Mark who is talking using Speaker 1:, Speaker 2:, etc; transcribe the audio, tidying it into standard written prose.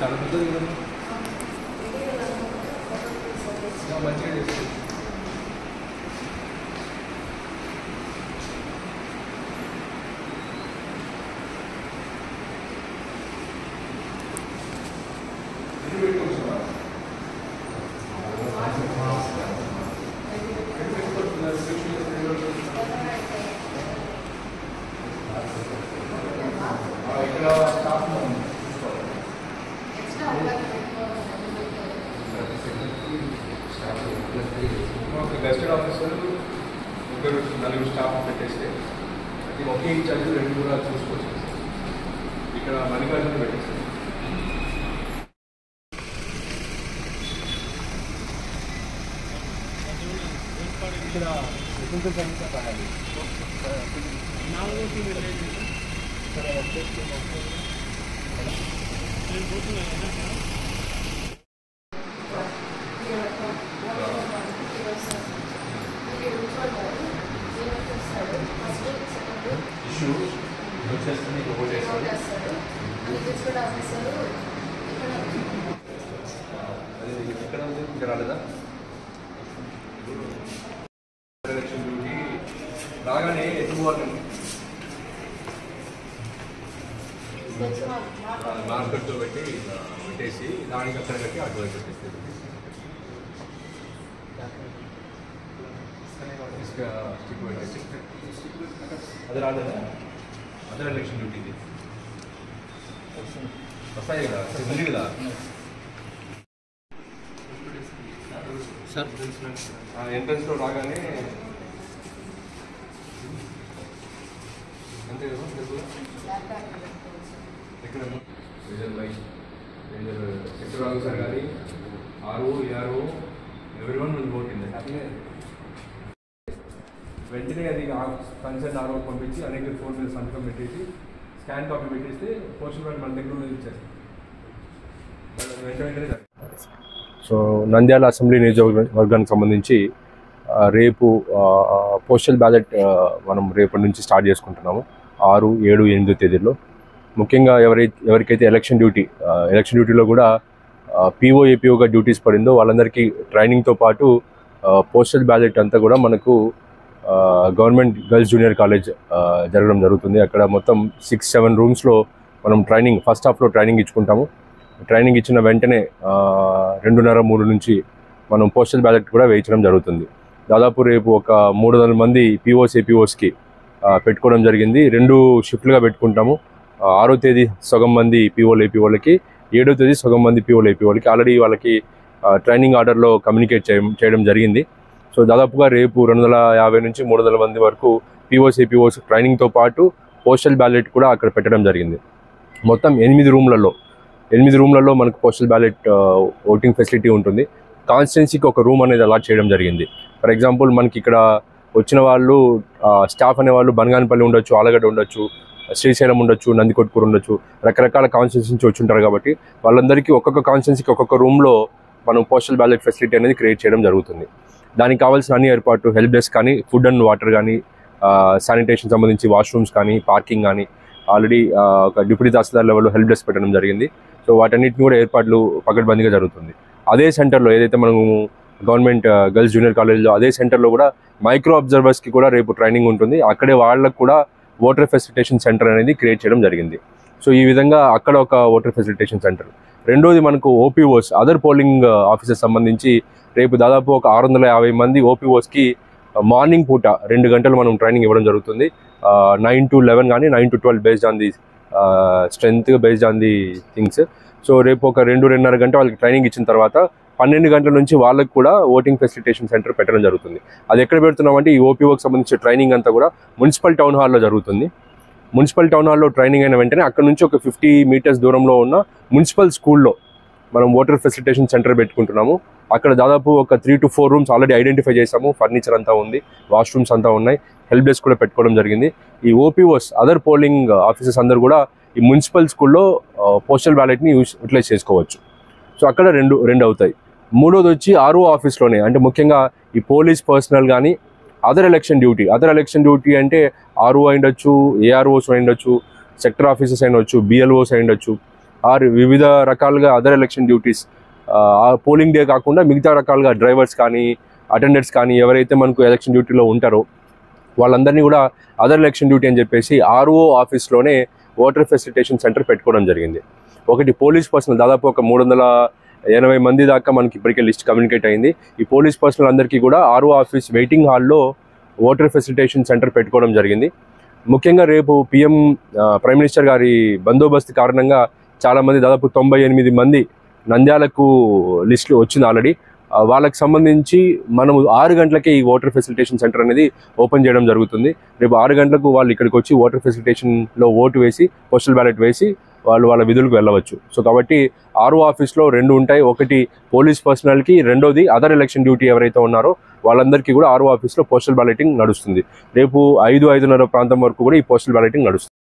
Speaker 1: చాలా పెద్దది కదా మంచిగా చేస్తుంది. ఇక్కడ స్టాఫ్ గెస్టెడ్ ఆఫీసర్ ముగ్గురు నలుగురు స్టాఫ్ పెట్టేస్తే అది ఒకే ఇన్ఛార్జ్ రెండు కూడా చూసుకోవచ్చు. ఇక్కడ మణికార్జున పెట్టేస్తారు. ఇక్కడ రాలేదా ఎలక్షన్ డ్యూటీ రాగానే ఎత్తుకోవాలండి. మార్కెట్తో పెట్టేసి దానికి అక్కడ కట్టి అటువైపు పెట్టేస్తే స్టిక్ పెట్టేసి అది రాలేదా అదర్ ఎలక్షన్ డ్యూటీది వస్తాయి కదా ఉంది కదా సార్. ఎంట్రన్స్లో రాగానే అంతే కదా ఇక్కడ రిజర్వ్ బైక్ సెక్టర్ ఆఫీసర్ కానీ RO ARO everyone will vote in that. వెంటనే అది కన్సర్న్ ఆర్ఓ పంపించి అనేక ఫోన్ మీద సంతకం పెట్టేసి స్కాన్ కాపీ పెట్టేస్తే పోస్టల్ బ్యాలెట్ మన దగ్గర ఇచ్చేస్తాం వెంటనే.
Speaker 2: సో నంద్యాల అసెంబ్లీ నియోజకవర్గానికి సంబంధించి రేపు పోస్టల్ బ్యాలెట్ మనం రేపటి నుంచి స్టార్ట్ చేసుకుంటున్నాము 6, 7, 8 తేదీల్లో. ముఖ్యంగా ఎవరికైతే ఎలక్షన్ డ్యూటీలో కూడా పీఓ ఏపీఓగా డ్యూటీస్ పడిందో వాళ్ళందరికీ ట్రైనింగ్తో పాటు పోస్టల్ బ్యాలెట్ అంతా కూడా మనకు గవర్నమెంట్ గర్ల్స్ జూనియర్ కాలేజ్ జరగడం జరుగుతుంది. అక్కడ మొత్తం 6-7 రూమ్స్లో మనం ట్రైనింగ్ ఫస్ట్ హాఫ్లో ట్రైనింగ్ ఇచ్చుకుంటాము. ట్రైనింగ్ ఇచ్చిన వెంటనే 2:30-3 నుంచి మనం పోస్టల్ బ్యాలెట్ కూడా వేయించడం జరుగుతుంది. దాదాపు రేపు ఒక 300 మంది ఏపీఓస్కి పెట్టుకోవడం జరిగింది. 2 షిఫ్ట్లుగా పెట్టుకుంటాము. 6వ తేదీ సగం మంది ఏపీఓలకి, 7వ తేదీ సగం మంది ఏపీఓలకి ఆల్రెడీ వాళ్ళకి ట్రైనింగ్ ఆర్డర్లో కమ్యూనికేట్ చేయడం జరిగింది. సో దాదాపుగా రేపు 250 నుంచి 300 మంది వరకు ఏపీఓస్ ట్రైనింగ్తో పాటు పోస్టల్ బ్యాలెట్ కూడా అక్కడ పెట్టడం జరిగింది. మొత్తం 8 రూమ్లలో మనకు పోస్టల్ బ్యాలెట్ ఓటింగ్ ఫెసిలిటీ ఉంటుంది. కాన్స్టిట్యున్సీకి ఒక రూమ్ అనేది అలాట్ చేయడం జరిగింది. ఫర్ ఎగ్జాంపుల్ మనకి ఇక్కడ వచ్చిన వాళ్ళు స్టాఫ్ అనేవాళ్ళు బనగానపల్లి ఉండొచ్చు, ఆలగడ్డ ఉండొచ్చు, శ్రీశైలం ఉండొచ్చు, నందికొట్కూరు ఉండొచ్చు, రకరకాల కాన్స్టిట్యున్సీ నుంచి వచ్చి ఉంటారు. కాబట్టి వాళ్ళందరికీ ఒక్కొక్క కాన్స్టిట్యున్సీకి ఒక్కొక్క రూమ్లో మనం పోస్టల్ బ్యాలెట్ ఫెసిలిటీ అనేది క్రియేట్ చేయడం జరుగుతుంది. దానికి కావాల్సిన అన్ని ఏర్పాట్లు హెల్ప్ డెస్క్ కానీ, ఫుడ్ అండ్ వాటర్ కానీ, శానిటేషన్ సంబంధించి వాష్రూమ్స్ కానీ, పార్కింగ్ కానీ ఆల్రెడీ ఒక డిప్యూటీ తహసీల్దార్ లెవెల్లో హెల్ప్ డెస్క్ పెట్టడం జరిగింది. సో వాటన్నిటిని కూడా ఏర్పాట్లు పకడ్బందీగా జరుగుతుంది. అదే సెంటర్లో ఏదైతే మనము గవర్నమెంట్ గర్ల్స్ జూనియర్ కాలేజ్లో అదే సెంటర్లో కూడా మైక్రో అబ్జర్వర్స్కి కూడా రేపు ట్రైనింగ్ ఉంటుంది. అక్కడే వాళ్ళకు కూడా ఓటర్ ఫెసిలిటేషన్ సెంటర్ అనేది క్రియేట్ చేయడం జరిగింది. సో ఈ విధంగా అక్కడ ఒక ఓటర్ ఫెసిలిటేషన్ సెంటర్. రెండోది మనకు ఓపీఓస్ అదర్ పోలింగ్ ఆఫీసర్స్ సంబంధించి రేపు దాదాపు ఒక 650 మంది ఓపీఓస్కి మార్నింగ్ పూట 2 గంటలు మనం ట్రైనింగ్ ఇవ్వడం జరుగుతుంది. 9 to 11 కానీ 9 to 12 based on the strength, based on the things. So రేపు ఒక 2-2.5 గంట వాళ్ళకి ట్రైనింగ్ ఇచ్చిన తర్వాత 12 గంటల నుంచి వాళ్ళకి కూడా ఓటింగ్ ఫెసిలిటేషన్ సెంటర్ పెట్టడం జరుగుతుంది. అది ఎక్కడ పెడుతున్నామంటే ఈ ఓపీఓకి సంబంధించిన ట్రైనింగ్ అంతా కూడా మున్సిపల్ టౌన్ హాల్లో జరుగుతుంది. మున్సిపల్ టౌన్ హాల్లో ట్రైనింగ్ అయిన వెంటనే అక్కడ నుంచి ఒక 50 మీటర్స్ దూరంలో ఉన్న మున్సిపల్ స్కూల్లో మనం ఓటర్ ఫెసిలిటేషన్ సెంటర్ పెట్టుకుంటున్నాము. అక్కడ దాదాపు ఒక 3 to 4 రూమ్స్ ఆల్రెడీ ఐడెంటిఫై చేసాము. ఫర్నిచర్ అంతా ఉంది, వాష్రూమ్స్ అంతా ఉన్నాయి, హెల్ప్ డెస్క్ కూడా పెట్టుకోవడం జరిగింది. ఈ ఓపీఓస్ అదర్ పోలింగ్ ఆఫీసర్స్ అందరూ కూడా ఈ మున్సిపల్ స్కూల్లో పోస్టల్ బ్యాలెట్ని యూటిలైజ్ చేసుకోవచ్చు. సో అక్కడ రెండు అవుతాయి. మూడోది వచ్చి ఆర్ఓ ఆఫీస్లోనే, అంటే ముఖ్యంగా ఈ పోలీస్ పర్సనల్ కానీ అదర్ ఎలక్షన్ డ్యూటీ అంటే ఆర్ఓ అయిండొచ్చు, ఏఆర్ఓస్ అయిండొచ్చు, సెక్టర్ ఆఫీసర్స్ అయినవచ్చు, బిఎల్ఓస్ అయిండొచ్చు, ఆర్ వివిధ రకాలుగా other election duties polling day కాకుండా మిగతా రకాలుగా డ్రైవర్స్ కానీ అటెండర్స్ కానీ ఎవరైతే మనకు ఎలక్షన్ డ్యూటీలో ఉంటారో వాళ్ళందరినీ కూడా అదర్ ఎలక్షన్ డ్యూటీ అని చెప్పేసి ఆర్ఓ ఆఫీస్లోనే ఓటర్ ఫెసిలిటేషన్ సెంటర్ పెట్టుకోవడం జరిగింది. ఒకటి పోలీస్ పర్సనల్ దాదాపు ఒక 380 మంది దాకా మనకి ఇప్పటికే లిస్ట్ కమ్యూనికేట్ అయింది. ఈ పోలీస్ పర్సనల్ అందరికీ కూడా ఆర్ఓ ఆఫీస్ వెయిటింగ్ హాల్లో ఓటర్ ఫెసిలిటేషన్ సెంటర్ పెట్టుకోవడం జరిగింది. ముఖ్యంగా రేపు ప్రైమ్ మినిస్టర్ గారి బందోబస్తు కారణంగా చాలామంది దాదాపు 98 మంది నంద్యాలకు లిస్టు వచ్చింది ఆల్రెడీ. వాళ్ళకి సంబంధించి మనము 6 గంటలకే ఈ ఓటర్ ఫెసిలిటేషన్ సెంటర్ అనేది ఓపెన్ చేయడం జరుగుతుంది. రేపు 6 గంటలకు వాళ్ళు ఇక్కడికి వచ్చి ఓటర్ ఫెసిలిటేషన్లో ఓటు వేసి పోస్టల్ బ్యాలెట్ వేసి వాళ్ళు వాళ్ళ విధులకు వెళ్ళవచ్చు. సో కాబట్టి ఆర్ఓ ఆఫీస్లో 2 ఉంటాయి. ఒకటి పోలీస్ పర్సనల్కి, రెండోది అదర్ ఎలక్షన్ డ్యూటీ ఎవరైతే ఉన్నారో వాళ్ళందరికీ కూడా ఆర్ఓ ఆఫీస్లో పోస్టల్ బ్యాలెటింగ్ నడుస్తుంది. రేపు 5-5:30 ప్రాంతం వరకు కూడా ఈ పోస్టల్ బ్యాలెటింగ్ నడుస్తుంది.